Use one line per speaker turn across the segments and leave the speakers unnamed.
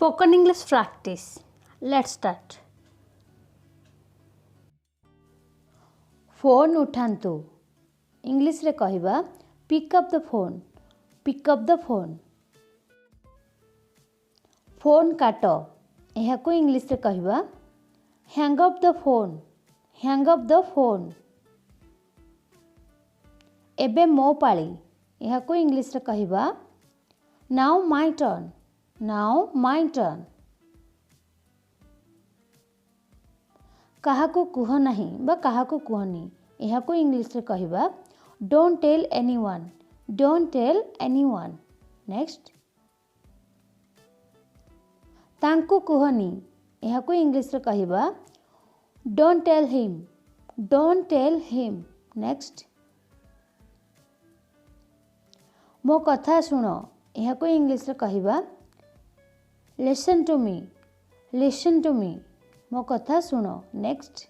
Spoken English practice. Let's start. Phone उठान्तु English रे कहिबा pick up the phone. Pick up the phone. Phone काट एहाको English रे कहिबा hang up the phone. Hang up the phone. एबे मो पाली एहाको इंग्लिश रे कहिबा now my turn. Now my turn. काहाको कुह नहीं बा काहाको कुहनी एहाको इंग्लिश रे कहिबा don't tell anyone. Don't tell anyone. Next. तांको कुहनी एहाको इंग्लिश रे कहिबा don't tell him. Don't tell him. Next. मो कथा सुनो एहाको इंग्लिश रे कहिबा listen to me. Listen to me. मो कथा सुनो. नेक्स्ट.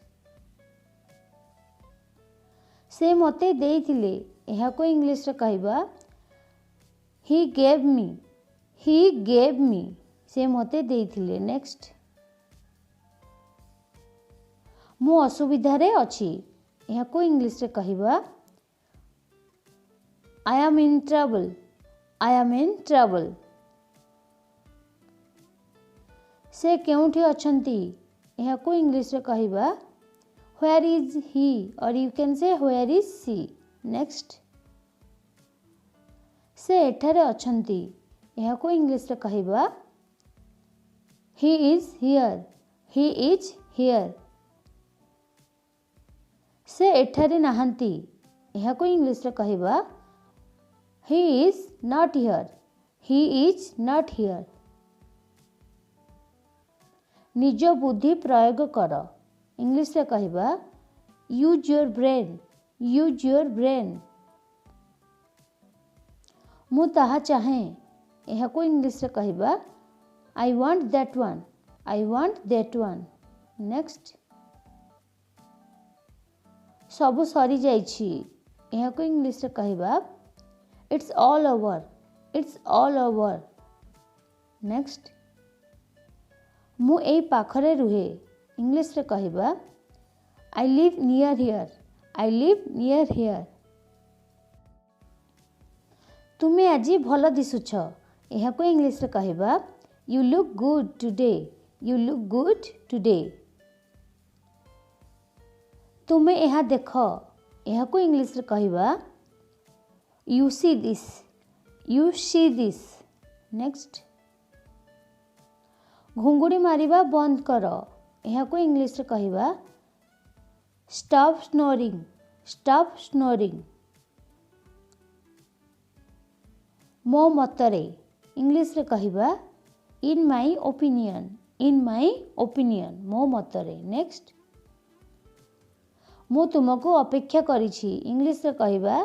से मते देइथिले एहाको इंग्लिश रे कहिबा he gave me. He gave me. से मते देइथिले. नेक्स्ट. मु असुविधा रे अछि एहाको इंग्लिश रे कहिबा I am in trouble. I am in trouble. से केउठी अछंती एहाको इंग्लिश रे कहिबा where is he or you can say where is she. Next. से एठारे अछंती एहाको इंग्लिश रे कहिबा he is here. he is here. से एठारे नाहंती एहाको इंग्लिश रे कहिबा he is not here. he is not here. निज बुद्धि प्रयोग कर इंग्लिश रे कहिबा use your brain. Use your brain. मु ताहा चाहे एहाको इंग्लिश रे कहिबा I want that one. I want that one. Next. सबु सरी जाइछि एहाको इंग्लिश रे कहिबा it's all over. It's all over. Next. मु एई पाखरे रुहे इंग्लिश रे कहिबा I live near here. I live near here. तुमे आजी भल दिसुछ एहाको इंग्लिश रे कहिबा you look good today. You look good today. तुमे एहा देख एहाको इंग्लिश रे कहिबा you see this. you see this. Next. घुंगुड़ी मारिबा बंद कर एहाको इंग्लिश रे कहिबा stop snoring. stop snoring. मो मतरे इंग्लिश रे कहिबा in my opinion. in my opinion. मो मतरे. नेक्स्ट. मु तुमको अपेक्षा करिछि इंग्लिश रे कहिबा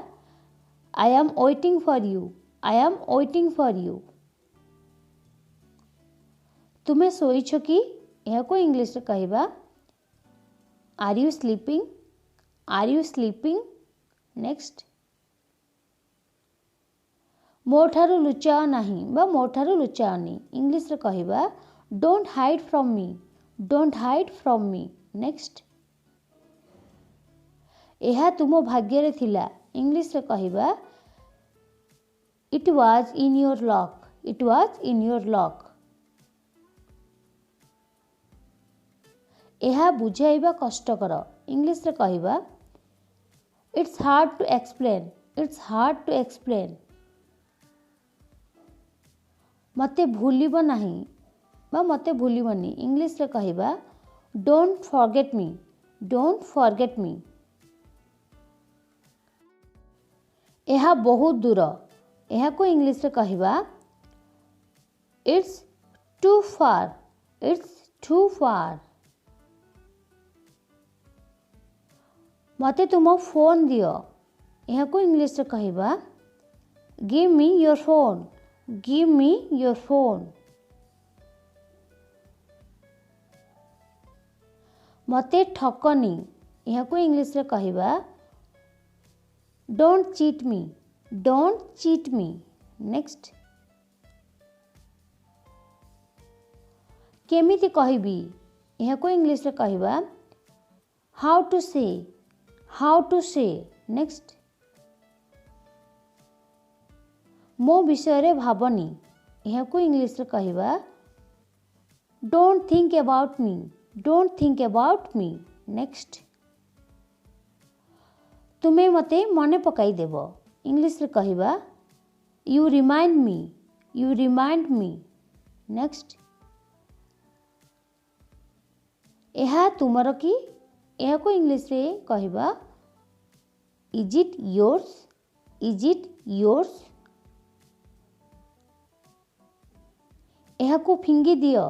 I am waiting for you. I am waiting for you. तुमे सोइछ कि एहाको इंग्लिश रे कहिबा Are you sleeping? Are you sleeping? Next. मो ठारू लुचाओ नाही बा मो ठारू लुचाओनी इंग्लिश रे कहिबा Don't hide from me. Don't hide from me. Next. एहा तुमो भाग्य रे थिला इंग्लिश रे कहिबा it was in your luck. It was in your luck. एहा बुझाइबा कष्टकर इंग्लिश रे कहिबा it's hard to explain. It's hard to explain. मते भूलिबो नाही बा मते भूलिबनी इंग्लिश रे कहिबा don't forget me. Don't forget me. एहा बहुत दूर एहाको इंग्लिश रे कहिबा it's too far. It's too far. मते तुम फोन दियो एहाको इंग्लिश रे कहिबा give me your phone. Give me your phone. मते ठकनी एहाको इंग्लिश रे कहिबा Don't cheat me. Don't cheat me. Next. केमिति कहबी यहाँ को इंग्लिश रे कहबा हाउ टू से नेक्स्ट मो विषय रे भाबनी यहाँ को इंग्लिश रे कहबा don't think about me next तुम्हें मते मने पकाई देबो इंग्लिश रे कहबा यू रिमाइंड मी नेक्स्ट एहा तुमर कि एहा को इंग्लिश रे कहबा इज इट योर्स एहा को फिंगी दियो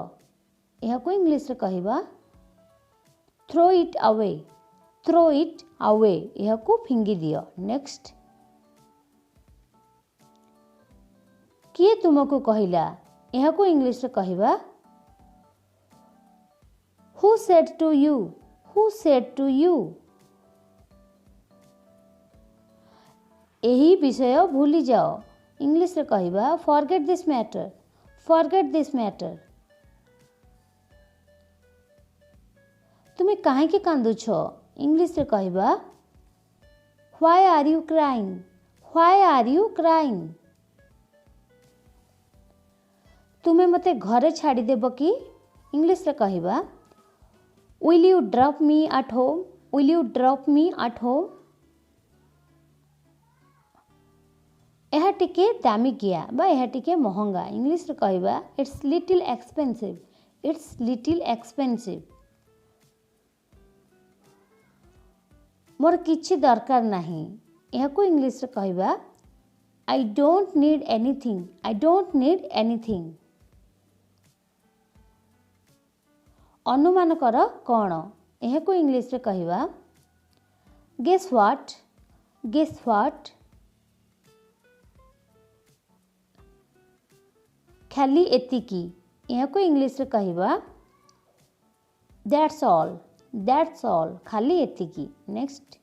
एहा को इंग्लिश रे कहबा थ्रो इट अवे एहा को फिंगी दियो नेक्स्ट किए तुमको कहला एहा को इंग्लिश रे कहबा हु सेड टू यू एही विषय भूली जाओ इंग्लिश रे कहबा फॉरगेट दिस मैटर तुम्हें काहे के कांदुछ इंग्लिश रे कहबा व्हाई आर यू क्राइंग तुम्हें मते घरे छाड़ी देबो कि इंग्लिश रे कहबा will you drop me at home यह टिके दामिकिया बा यह टिके महंगा इंग्लिश रे कहबा इट्स लिटिल एक्सपेंसिव मोर किछि दरकार नहीं यह को इंग्लिश रे कहबा आई डोंट नीड एनीथिंग अनुमान कर कौन यह को इंग्लिश रे कहबा गेस व्हाट खाली एतिकी यह को इंग्लिश रे कहबा दैट्स ऑल खाली एतिकी नेक्स्ट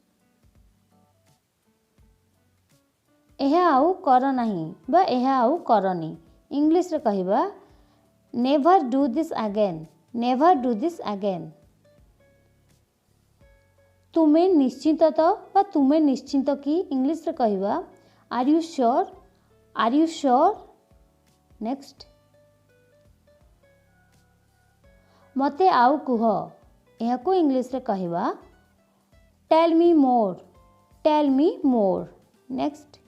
एहा आउ कर नहीं बा एहा आउ करनी इंग्लिश रे कहबा नेवर डू दिस अगेन तुम्हें निश्चिंत कि इंग्लिश रे कहबा आर यू श्योर नेक्स्ट मते आउ कुह यह को इंग्लिश रे कहबा टेल मी मोर नेक्स्ट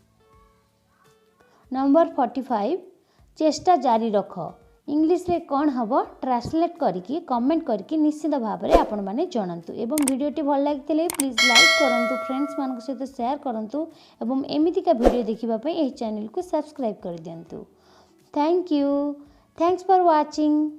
नंबर 45 चेष्टा जारी रख इंग्लिश रे कौन हबो ट्रांसलेट करके कमेंट करके निश्चित भाव में आपण माने जणांतु एवं वीडियोटी भल लागितले प्लीज लाइक करंतु फ्रेंड्स मान सहित शेयर करंतु एवं एमितिका वीडियो देखिबा पई एही चैनल को सब्सक्राइब कर दियंतु thank you thanks for watching.